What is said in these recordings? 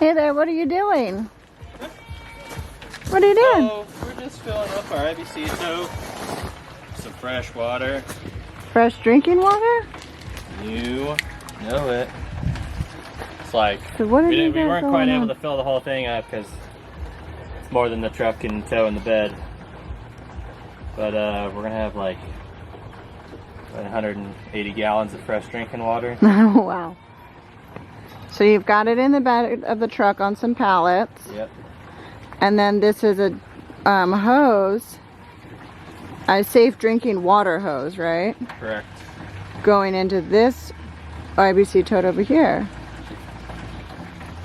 Hey there, what are you doing? What are you doing? Oh, we're just filling up our IBC tote. Some fresh water. Fresh drinking water? You know it. It's like, So what we have you got weren't quite going able on? to fill the whole thing up because it's more than the truck can tow in the bed. But we're going to have like 180 gallons of fresh drinking water. Oh, wow. So you've got it in the bed of the truck on some pallets. Yep. And then this is a hose, a safe drinking water hose, right? Correct. Going into this IBC tote over here.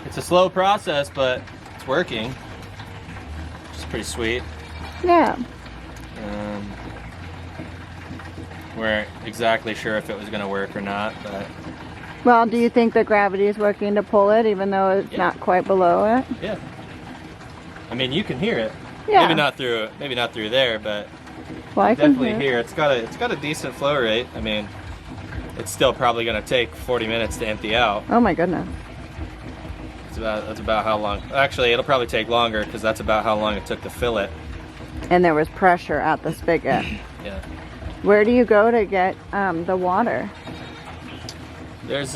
It's a slow process, but it's working. Which is pretty sweet. Yeah. We're exactly sure if it was going to work or not, but Well, do you think the gravity is working to pull it, even though it's Yeah. not quite below it? yeah. I mean, you can hear it. Yeah. Maybe not through there, but Well, I can definitely hear. here. It's got a decent flow rate. I mean, it's still probably going to take 40 minutes to empty out. Oh my goodness. That's about how long. Actually, it'll probably take longer because that's about how long it took to fill it. And there was pressure at the spigot. Yeah. Where do you go to get the water? There's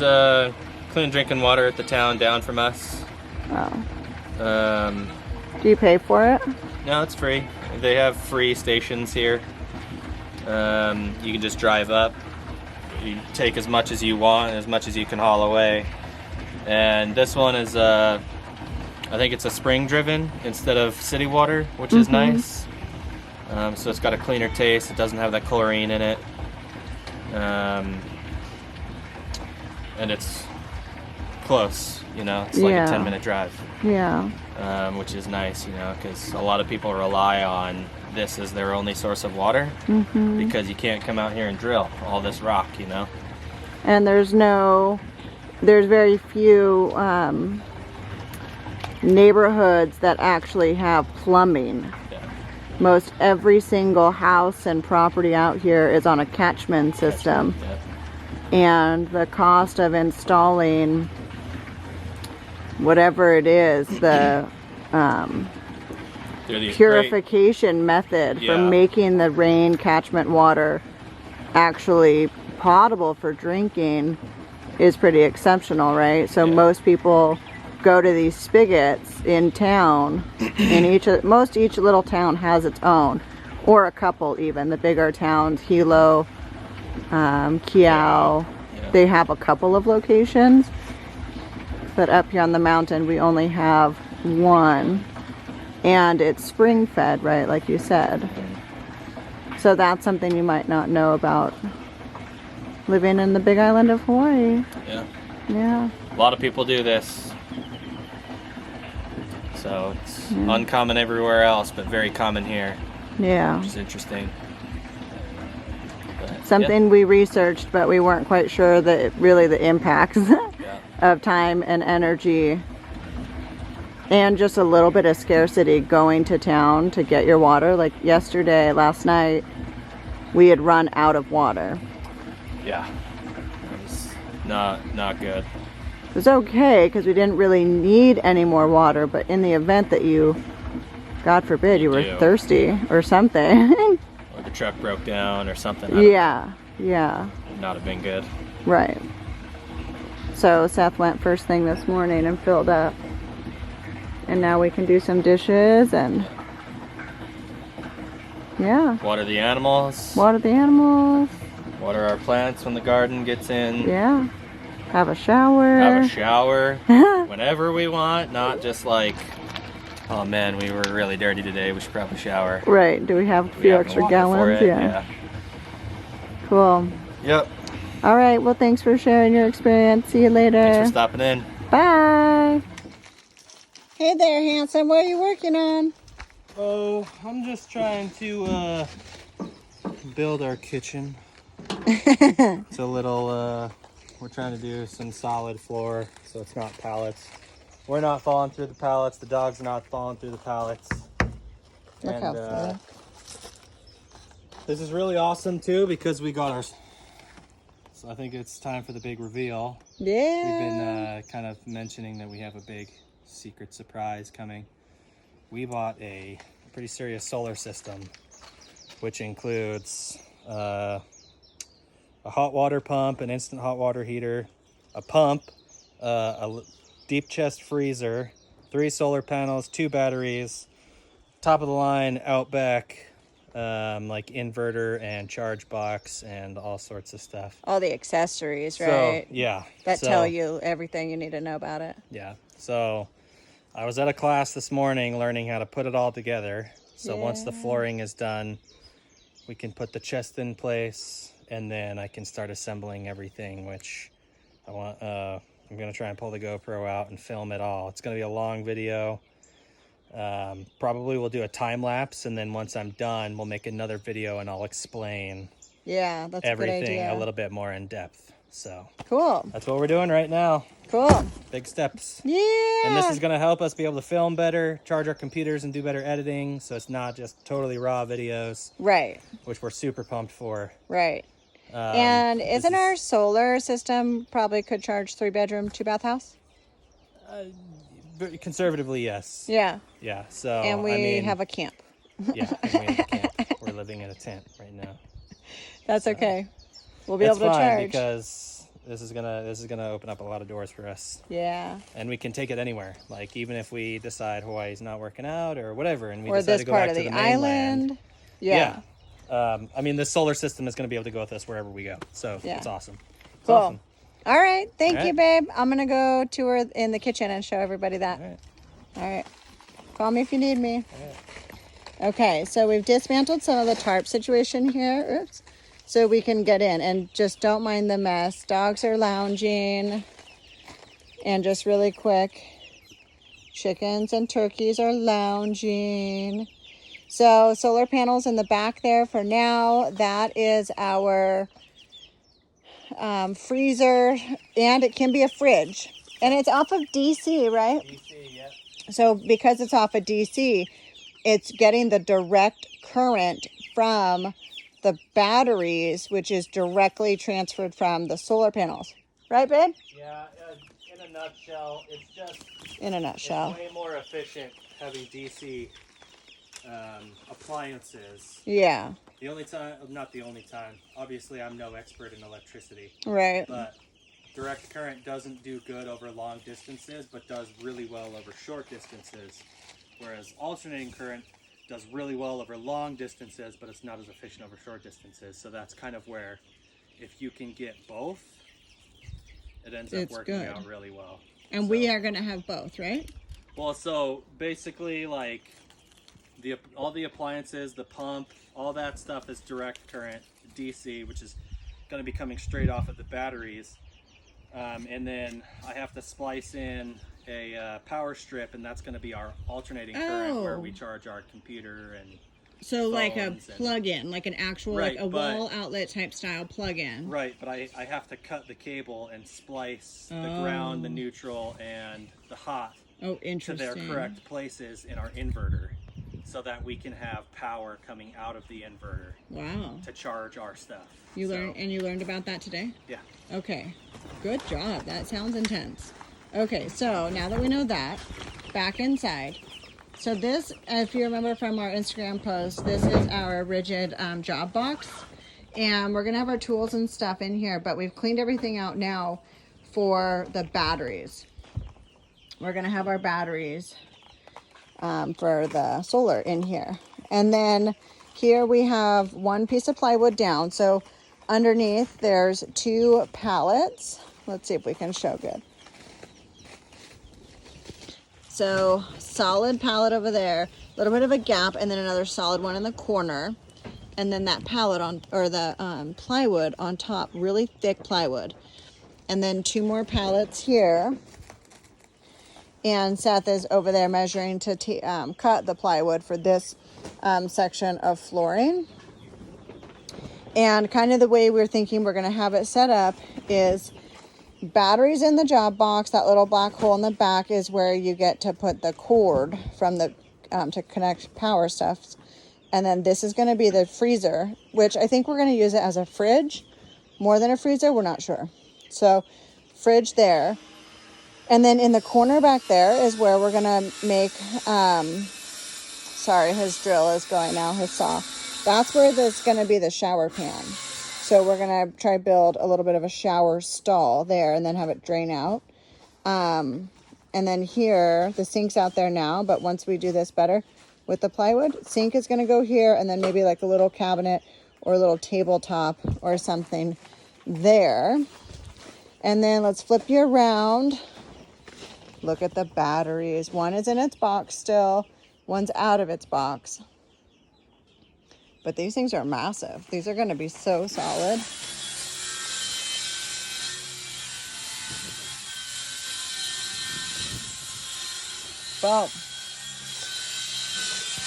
clean drinking water at the town down from us. Oh. Do you pay for it? No, it's free. They have free stations here. You can just drive up. You take as much as you want and as much as you can haul away. And this one is, I think it's a spring driven instead of city water, which is nice. So it's got a cleaner taste. It doesn't have that chlorine in it. And it's close, you know, it's like Yeah. a 10-minute drive. Yeah. Which is nice, you know, because a lot of people rely on this as their only source of water because you can't come out here and drill all this rock, you know. And there's very few neighborhoods that actually have plumbing. Yeah. Most every single house and property out here is on a catchment system. Yeah. And the cost of installing whatever it is, the They're these purification method for Yeah. making the rain catchment water actually potable for drinking is pretty exceptional, right? So Yeah. most people go to these spigots in town, and each little town has its own, or a couple even. The bigger towns, Hilo, Kiao, Yeah. they have a couple of locations. But up here on the mountain, we only have one, and it's spring fed, right? Like you said. So that's something you might not know about living in the Big Island of Hawaii. Yeah. Yeah. A lot of people do this. So it's uncommon everywhere else, but very common here, Yeah. which is interesting. But, Something we researched, but we weren't quite sure that really the impacts of time and energy, and just a little bit of scarcity going to town to get your water. Like last night, we had run out of water. Yeah. It was not good. It was okay because we didn't really need any more water, but in the event that you, God forbid, you were do. thirsty or something. Or the truck broke down or something. Yeah. Would not have been good. Right. So Seth went first thing this morning and filled up. And now we can do some dishes and yeah. Water the animals. Water the animals. Water our plants when the garden gets in. Yeah. Have a shower. Have a shower whenever we want, not just like, oh man, we were really dirty today, we should probably shower. Right. Do we have a We few have extra water for gallons? it, Yeah. Cool. Yep. All right. Well, thanks for sharing your experience. See you later. Thanks for stopping in. Bye. Hey there, handsome. What are you working on? Oh, I'm just trying to build our kitchen. It's a little, we're trying to do some solid floor, so it's not pallets. We're not falling through the pallets. The dogs are not falling through the pallets. Look And how funny. this is really awesome too because we got our. So I think it's time for the big reveal. Yeah. We've been kind of mentioning that we have a big secret surprise coming. We bought a pretty serious solar system, which includes a hot water pump, an instant hot water heater, a pump, a deep chest freezer, 3 solar panels, 2 batteries, top of the line Outback, like inverter and charge box and all sorts of stuff. All the accessories, So, right? yeah. That So, tell you everything you need to know about it. Yeah. So I was at a class this morning learning how to put it all together. So once the flooring is done, we can put the chest in place, and then I can start assembling everything, which I want. I'm gonna try and pull the GoPro out and film it all. It's gonna be a long video. Probably we'll do a time lapse, and then once I'm done, we'll make another video and I'll explain Yeah, that's a good everything idea. a little bit more in depth. So Cool. that's what we're doing right now. Cool. Big steps. Yeah. And this is going to help us be able to film better, charge our computers, and do better editing. So it's not just totally raw videos, Right. which we're super pumped for. Right. And isn't our solar system probably could charge 3-bedroom, 2-bath house? Conservatively, yes. Yeah. Yeah. So And we I mean, have a camp. yeah, and we have a camp. We're living in a tent right now. That's okay. We'll be It's able to fine charge. because this is gonna open up a lot of doors for us. Yeah. And we can take it anywhere. Like even if we decide Hawaii's not working out or whatever, and we Or decide this to go part back of to the mainland. island. Yeah. I mean, the solar system is going to be able to go with us wherever we go. So Yeah. it's awesome. It's Cool. awesome. All right. Thank All you, babe. I'm going to go tour in the kitchen and show everybody that. All right. All right. Call me if you need me. Okay. So we've dismantled some of the tarp situation here. Oops. So we can get in, and just don't mind the mess. Dogs are lounging. And just really quick, chickens and turkeys are lounging. So solar panels in the back there for now. That is our freezer, and it can be a fridge. And it's off of DC, right? DC, yeah. So because it's off of DC, it's getting the direct current from the batteries, which is directly transferred from the solar panels. Right, babe? Yeah, in a nutshell, it's just In a nutshell. it's way more efficient having DC appliances. Yeah, The only time, not the only time, obviously I'm no expert in electricity, right. but direct current doesn't do good over long distances, but does really well over short distances. Whereas alternating current does really well over long distances, but it's not as efficient over short distances. So that's kind of where, if you can get both, it ends up It's working good. out really well. And we are going to have both, right? Well, so basically, like all the appliances, the pump, all that stuff is direct current DC, which is going to be coming straight off of the batteries. And then I have to splice in a power strip, and that's going to be our alternating current, where we charge our computer and So like a phones and- plug-in, like an actual, Right, like a but- wall outlet type style plug-in. Right, but I have to cut the cable and splice the ground, the neutral, and the hot Oh, to interesting. their correct places in our inverter, so that we can have power coming out of the inverter Wow. to charge our stuff. You learned about that today? Yeah. Okay. Good job. That sounds intense. Okay, so now that we know that, back inside. So this, if you remember from our Instagram post, this is our rigid job box. And we're going to have our tools and stuff in here, but we've cleaned everything out now for the batteries. We're going to have our batteries for the solar in here. And then here we have one piece of plywood down. So underneath there's 2 pallets. Let's see if we can show good. So solid pallet over there, a little bit of a gap, and then another solid one in the corner. And then that pallet on, or the plywood on top, really thick plywood. And then 2 more pallets here. And Seth is over there measuring to cut the plywood for this section of flooring. And kind of the way we're thinking we're going to have it set up is batteries in the job box. That little black hole in the back is where you get to put the cord from the to connect power stuff. And then this is going to be the freezer, which I think we're going to use it as a fridge more than a freezer. We're not sure. So fridge there. And then in the corner back there is where we're gonna make, sorry, his drill is going now, his saw. That's where there's gonna be the shower pan. So we're gonna try to build a little bit of a shower stall there and then have it drain out. And then here, the sink's out there now, but once we do this better with the plywood, sink is gonna go here, and then maybe like a little cabinet or a little tabletop or something there. And then let's flip you around. Look at the batteries. One is in its box still. One's out of its box. But these things are massive. These are going to be so solid. Well,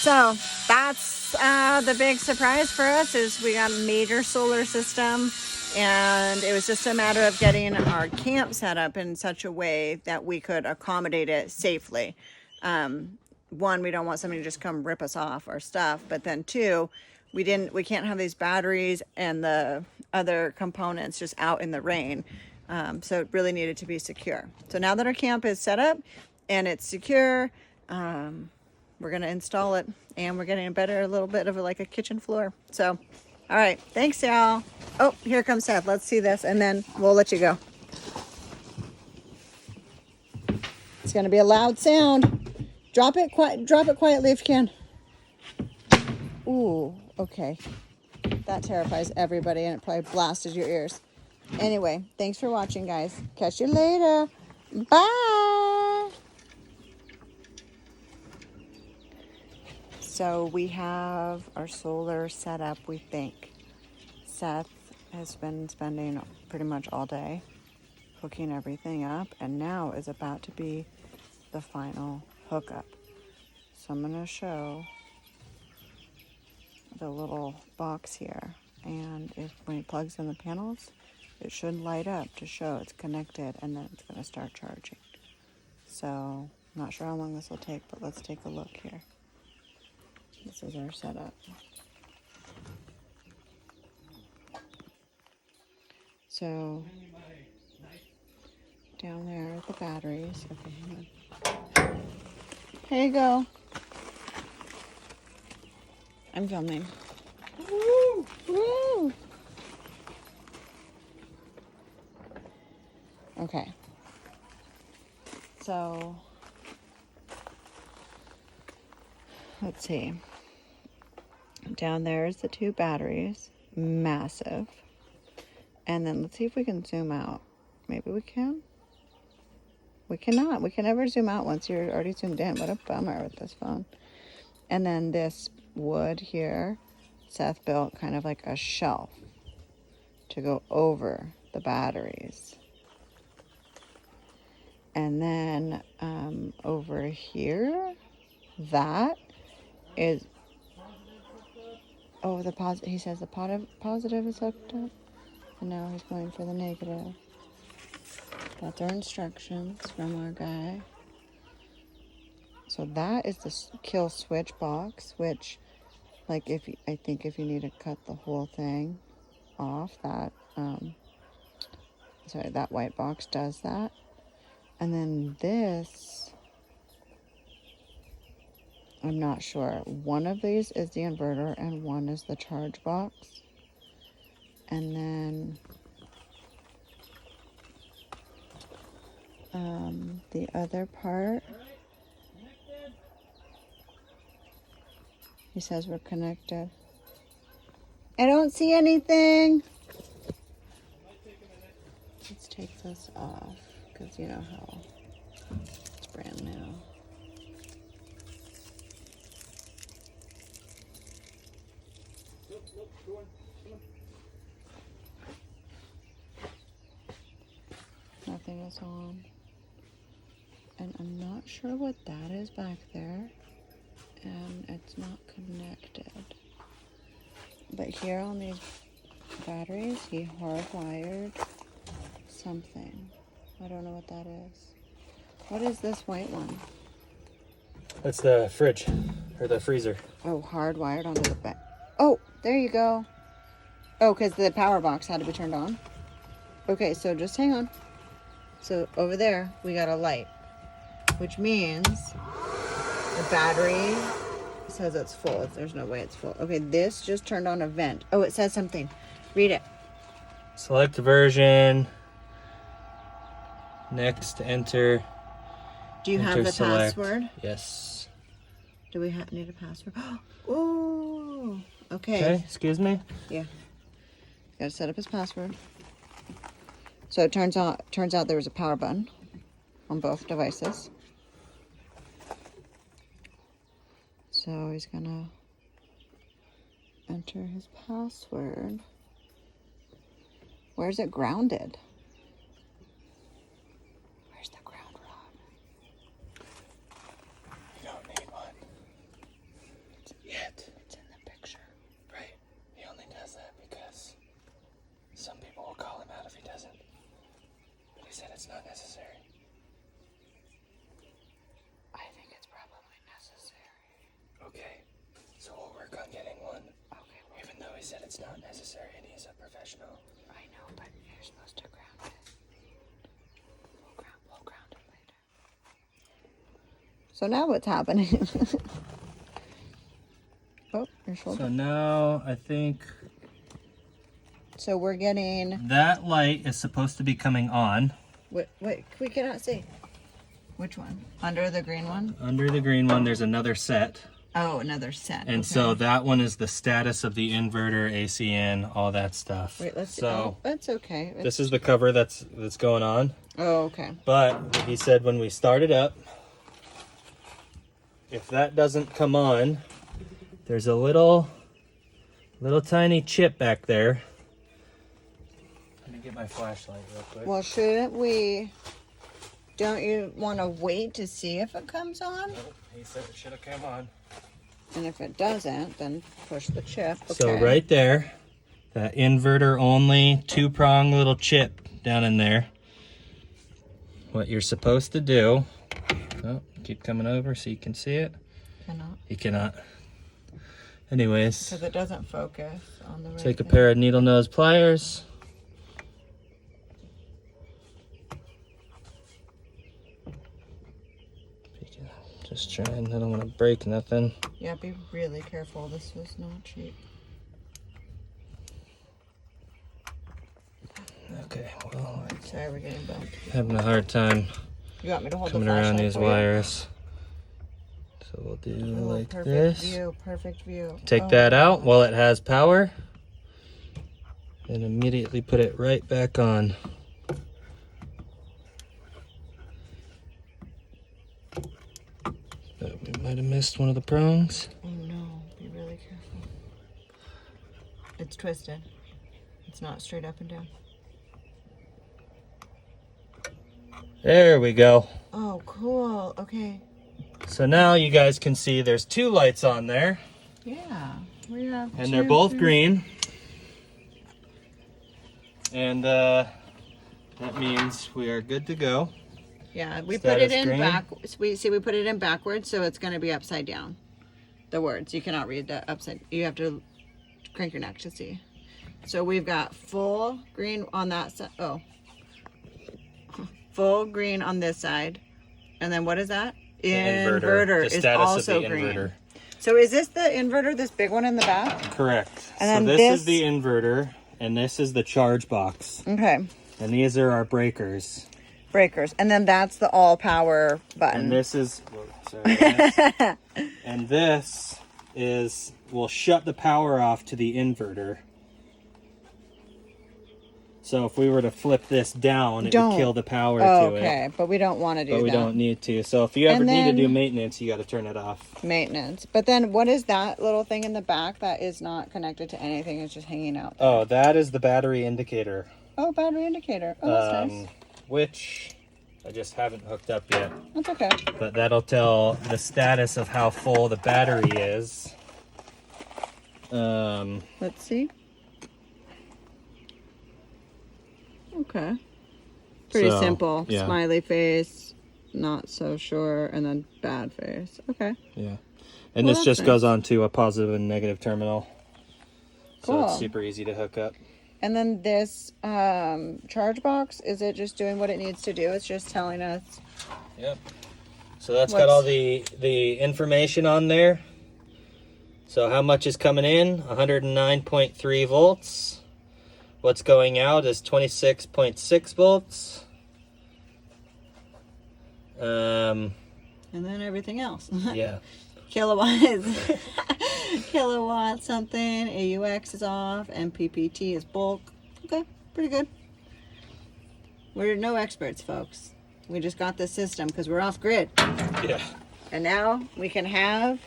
so that's the big surprise for us is we got a major solar system. And it was just a matter of getting our camp set up in such a way that we could accommodate it safely. One, we don't want somebody to just come rip us off our stuff, but then two, we can't have these batteries and the other components just out in the rain. So it really needed to be secure. So now that our camp is set up and it's secure, we're going to install it, and we're getting a little bit of like a kitchen floor. So, all right. Thanks, y'all. Oh, here comes Seth. Let's see this, and then we'll let you go. It's going to be a loud sound. Drop it quietly if you can. Ooh, okay. That terrifies everybody, and it probably blasted your ears. Anyway, thanks for watching, guys. Catch you later. Bye. So we have our solar set up, we think. Seth has been spending pretty much all day hooking everything up, and now is about to be the final hookup. So I'm going to show the little box here, and when he plugs in the panels, it should light up to show it's connected, and then it's going to start charging. So I'm not sure how long this will take, but let's take a look here. This is our setup. So down there are the batteries. Okay, hang on. Here you go. I'm filming. Woo! Woo! Okay. So let's see. Down there is the two batteries. Massive. And then let's see if we can zoom out. Maybe we can. We cannot. We can never zoom out once you're already zoomed in. What a bummer with this phone. And then this wood here, Seth built kind of like a shelf to go over the batteries. And then over here, that is, oh, the positive. He says the positive is hooked up, and now he's going for the negative. That's our instructions from our guy. So that is the kill switch box, which, like, I think if you need to cut the whole thing off, that that white box does that. And then this, I'm not sure. One of these is the inverter and one is the charge box. And then the other part, he says we're connected. I don't see anything. Let's take this off, because you know how it's brand new. Nothing is on. And I'm not sure what that is back there. And it's not connected. But here on these batteries, he hardwired something. I don't know what that is. What is this white one? That's the fridge, or the freezer. Oh, hardwired onto the back. Oh, there you go. Oh, because the power box had to be turned on. Okay, so just hang on. So over there, we got a light, which means the battery says it's full. There's no way it's full. Okay, this just turned on a vent. Oh, it says something. Read it. Select version. Next, enter. Do you have the select. password? Yes. Do we need a password? Oh, okay. Okay, excuse me. Yeah. Got to set up his password. So it turns out there was a power button on both devices. So he's gonna enter his password. Where's it grounded? Where's the ground rod? You don't need one. Yet. It's in the picture. Right. He only does that because some people will call him out if he doesn't. But he said it's not necessary. I think it's probably necessary. Okay. So we'll work on getting one. Okay. Even though he said it's not necessary and he's a professional. I know, but you're supposed to ground it. We'll ground it later. So now what's happening? Oh, your shoulder. So now I think So we're getting. that light is supposed to be coming on. Wait, we cannot see. Which one? Under the green one? Under the green one, there's another set. Oh, another set. And so that one is the status of the inverter, ACN, all that stuff. Wait, let's see. So Oh, that's okay. this is the cover that's going on. Oh, okay. But he said when we start it up, if that doesn't come on, there's a little tiny chip back there. Let me get my flashlight real quick. Well, shouldn't we? Don't you want to wait to see if it comes on? Nope, he said it should have come on. And if it doesn't, then push the chip. Okay. So right there, that inverter only 2-prong little chip down in there. What you're supposed to do, oh, keep coming over so you can see it. Cannot. You cannot. Anyways, Because it doesn't focus on the right take a thing. pair of needle nose pliers. Just trying, I don't want to break nothing. Yeah, be really careful. This was not cheap. Okay, well, Sorry, we're getting bumped. I'm having a hard time You want me to hold coming the flashlight around these for you? wires. So we'll do Oh, like perfect this. view, perfect view. Take Oh, that out while it has power. And immediately put it right back on. But we might have missed one of the prongs. Oh no, be really careful. It's twisted. It's not straight up and down. There we go. Oh, cool. Okay. So now you guys can see there's 2 lights on there. Yeah, we have. And they're both green. And that means we are good to go. Yeah, we put it Status in green. backwards. We put it in backwards, so it's going to be upside down. The words you cannot read the upside. You have to crank your neck to see. So we've got full green on that side. Oh, full green on this side, and then what is that? Inverter The is status also of the green. inverter. So is this the inverter? This big one in the back? Correct. And so then this this- is the inverter, and this is the charge box. Okay. And these are our breakers. Breakers, and then that's the all power button. And this is, sorry, and this is, will shut the power off to the inverter. So if we were to flip this down, it would kill the power to it. Okay, but we don't want to do that. But we don't need to. So if you ever And need to then- do maintenance, you got to turn it off. Maintenance. But then what is that little thing in the back that is not connected to anything? It's just hanging out there? Oh, that is the battery indicator. Oh, battery indicator. Oh, that's nice. Which I just haven't hooked up yet. That's okay. But that'll tell the status of how full the battery is. Let's see. Okay. Pretty So, simple. yeah. Smiley face, not so sure, and then bad face. Okay. Yeah. And Well, this that's just nice. goes on to a positive and negative terminal. So Cool. it's super easy to hook up. And then this charge box, is it just doing what it needs to do? It's just telling us. Yep. So that's got all the information on there. So how much is coming in? 109.3 volts. What's going out is 26.6 volts. And then everything else. Yeah. Kilowatts. Kilowatt something. AUX is off. And PPT is bulk. Okay, pretty good. We're no experts, folks. We just got this system because we're off grid. Yeah. And now we can have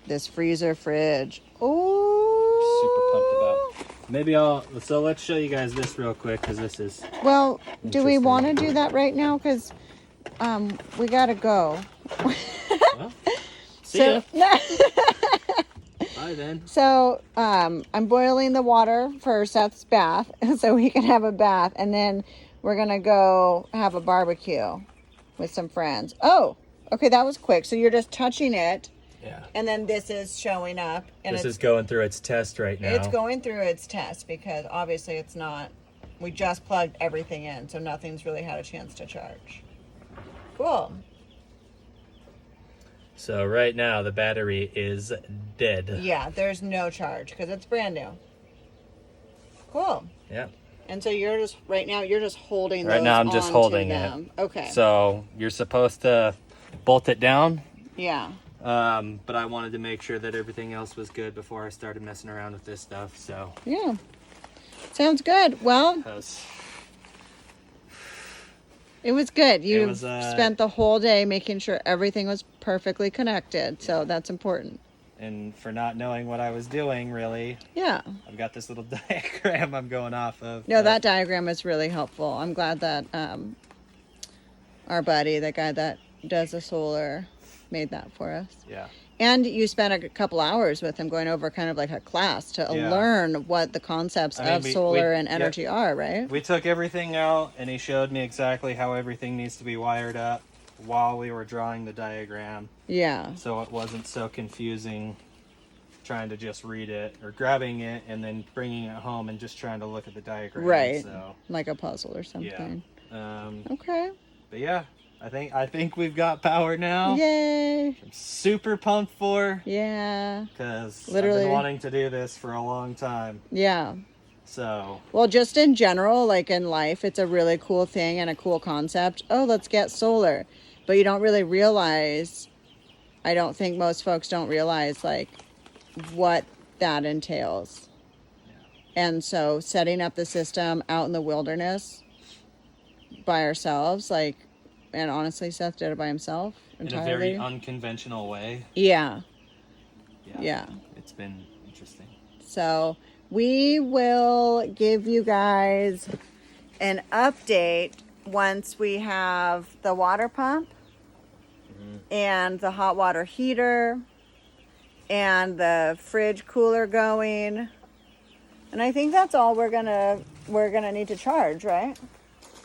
this freezer fridge. Oh, Super pumped about. Maybe so let's show you guys this real quick because this is. Well, do we interesting. want to do that right now? Because we gotta go. Well, see ya. Bye then. So I'm boiling the water for Seth's bath so he can have a bath, and then we're gonna go have a barbecue with some friends. Oh, okay, that was quick. So you're just touching it. Yeah. And then this is showing up, and This is going through its test right now. it's going through its test because obviously it's not. We just plugged everything in, so nothing's really had a chance to charge. Cool. So right now the battery is dead. Yeah, there's no charge because it's brand new. Cool. Yeah. And so you're just right now you're just holding. Right those now I'm just onto holding them. Okay. So you're supposed to bolt it down. Yeah. But I wanted to make sure that everything else was good before I started messing around with this stuff. So. Yeah. Sounds good. Well, it was good. You spent the whole day making sure everything was perfectly connected. So that's important. And for not knowing what I was doing, really. Yeah. I've got this little diagram I'm going off of. No, that diagram is really helpful. I'm glad that our buddy, the guy that does the solar, made that for us. Yeah. And you spent a couple hours with him going over kind of like a class to learn what the concepts of solar and energy are, right? We took everything out and he showed me exactly how everything needs to be wired up while we were drawing the diagram. Yeah. So it wasn't so confusing trying to just read it or grabbing it and then bringing it home and just trying to look at the diagram. Right. So, like a puzzle or something. Yeah. Okay. But yeah, I think we've got power now. Yay. I'm super pumped for. Yeah. Because I've Literally been wanting to do this for a long time. Yeah. So. Well, just in general, like in life, it's a really cool thing and a cool concept. Oh, let's get solar. But you don't really realize, I don't think most folks don't realize like what that entails. Yeah. And so setting up the system out in the wilderness by ourselves, like, and honestly, Seth did it by himself entirely. In a very unconventional way. Yeah. Yeah. It's been interesting. So we will give you guys an update once we have the water pump and the hot water heater and the fridge cooler going. And I think that's all we're gonna need to charge, right?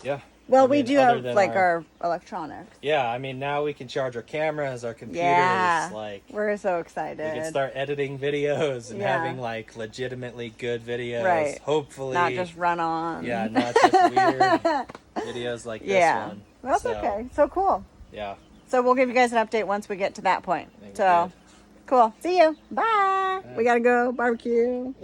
Yeah. Well, we do have like our electronics. Yeah, I mean now we can charge our cameras, our computers. Yeah, like we're so excited. We can start editing videos and having like legitimately good videos. Right. Hopefully. Not just run on. Yeah, not just weird videos like this one. That's okay. So cool. Yeah. So we'll give you guys an update once we get to that point. I think So cool. See you. Bye. We gotta go barbecue.